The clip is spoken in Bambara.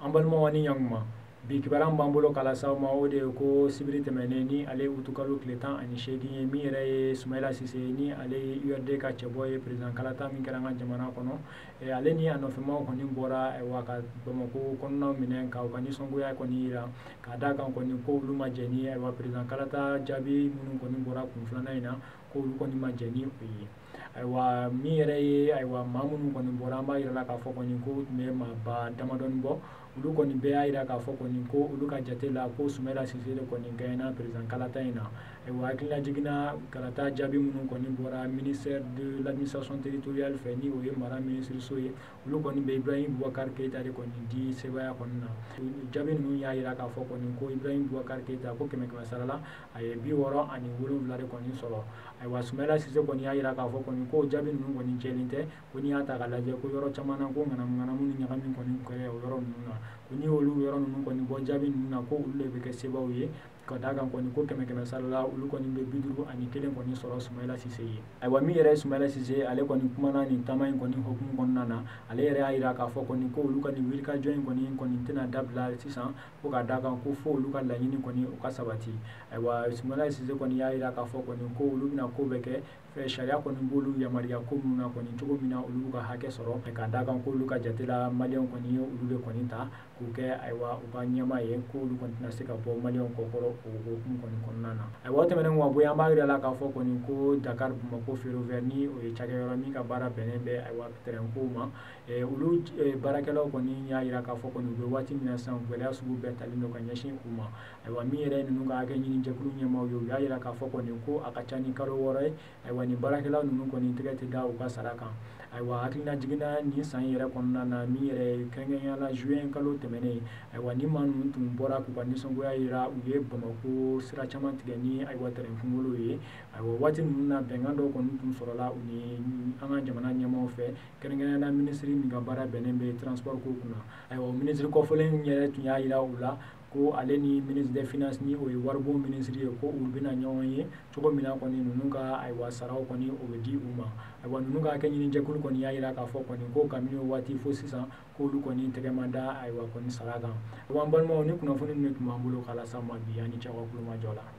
an balimaw ni ɲankuma bi kibaran b'an bolo k'a lase aw ma o de ye ko sibiri tɛmɛnen ni ale utukalo tile 18 ye min yɛrɛ ye Sumayila Sise ni ale ye URD ka cɛbɔ ye président kalata min kɛra an ka jamana kɔnɔ ale ni a nɔfɛmaw kɔni bɔra ka Bamako kɔnɔnaw minɛ ka u ka nisɔngoya kɔni yira k'a d'a kan kɔni ko olu ma jɛ ni président kalata jaabi minnu kɔni bɔra kun filanan in na ko olu kɔni ma jɛ ni o ye min yɛrɛ ye maa minnu kɔni bɔra an b'a yira la k'a fɔ kɔni ko tun bɛ maaba damadɔni bɔ olu kɔni bɛɛ y'a yira k'a fɔ kɔni ko olu ka jate la ko Sumayila Sise de kɔni gagnera président kalata in na hakilina jiginna kalata jaabi minnu kɔni bɔra ministère de l'administration territoriale fɛ ni o ye mara ministre so ye olu kɔni bɛ Ibrahim Boubacar Keita de kɔni di sebaya kɔni na jaabi ninnu y'a yira k'a fɔ kɔni ko Ibrahim Boubacar Keita ko 100 sara la a ye 67 de kɔni sɔrɔ Sumayila Sise kɔni y'a yira k'a fɔ kɔni ko jaabi ninnu kɔni cɛlen tɛ ko n'i y'a ta k'a lajɛ ko yɔrɔ caman na ko ŋanamu ni ɲagami kɔni kɛra o yɔrɔ ninnu na ko n'i y'olu yɔrɔ ninnu kɔni bɔ jaabi ninnu na ko olu de bɛ kɛ sebaw ye ka d'a kan kɔni ko 100 sara la olu kɔni bɛ 51 kɔni sɔrɔ Sumayila Sise ye min yɛrɛ ye Sumayila Sise ale kɔni kumana nin taama in kɔni hukumu kɔnɔna na ale yɛrɛ y'a yira k'a fɔ kɔni ko olu ka nin wulikajɔ in kɔni tɛna dabila sisan ko ka d'a kan ko fo olu ka laɲini kɔni o ka sabati Sumayila Sise kɔni y'a yira k'a fɔ kɔni ko olu bɛna ko bɛ kɛ sariya kɔni b'olu yamaruya ko minnu na kɔni cogo min na olu ka hakɛ sɔrɔ ka d'a kan ko olu ka jatela maliyɛnw kɔni ye olu de kɔni ta k'u kɛ u ka ɲɛmaa ye ko olu kɔni tɛna se ka bɔ maliyɛnw kɔkɔrɔ o hukumu kɔni kɔnɔna na o tɛmɛnen kɔ an b'a yira la k'a fɔ kɔni ko Dakar Bamako ferroviaire ni o ye cakɛyɔrɔ min ka baara bɛnnen bɛ terrain kow ma olu baarakɛlaw kɔni y'a yira k'a fɔ kɔni u bɛ waati min na sisan gɛlɛya sugu bɛɛ talen don ka ɲɛsin u ma min yɛrɛ ye ninnu ka hakɛ ɲini jɛkulu ɲɛmaaw ye u y'a yira k'a fɔ kɔni ko a ka ca ni kalo 6 ye nin baarakɛlaw ninnu kɔni tɛgɛ tɛ da u ka sara kan hakilina jiginna nin san yɛrɛ kɔnɔna na min yɛrɛ ye kɛrɛnkɛrɛnnenya la juin kalo tɛmɛnen ni maa ninnu tun bɔra k'u ka nisɔngoya yira u ye Bamako sira caman tigɛ ni terrain kunkolo ye waati ninnu na bɛnkan dɔw kɔni tun sɔrɔla u ni an ka jamana ɲɛmaaw fɛ kɛrɛnkɛrɛnnenya ministre min ka baara bɛnnen bɛ transport ko kunna ministre kɔfɔlen yɛrɛ tun y'a yira u la ko ale ni ministre des finances ni o ye waribon ministre ye ko olu bɛna ɲɔgɔn ye cogo min na kɔni ninnu ka saraw kɔni o bɛ di u ma ninnu ka hakɛ ɲini jɛkulu kɔni y'a yira k'a fɔ kɔni ko kabini o waati fo sisan ko olu kɔni tɛgɛ ma da kɔni sara kan an balimaw ni kunnafoni min tun b'an bolo k'a lase aw ma bi ani cɛ aw ka kulomajɔ la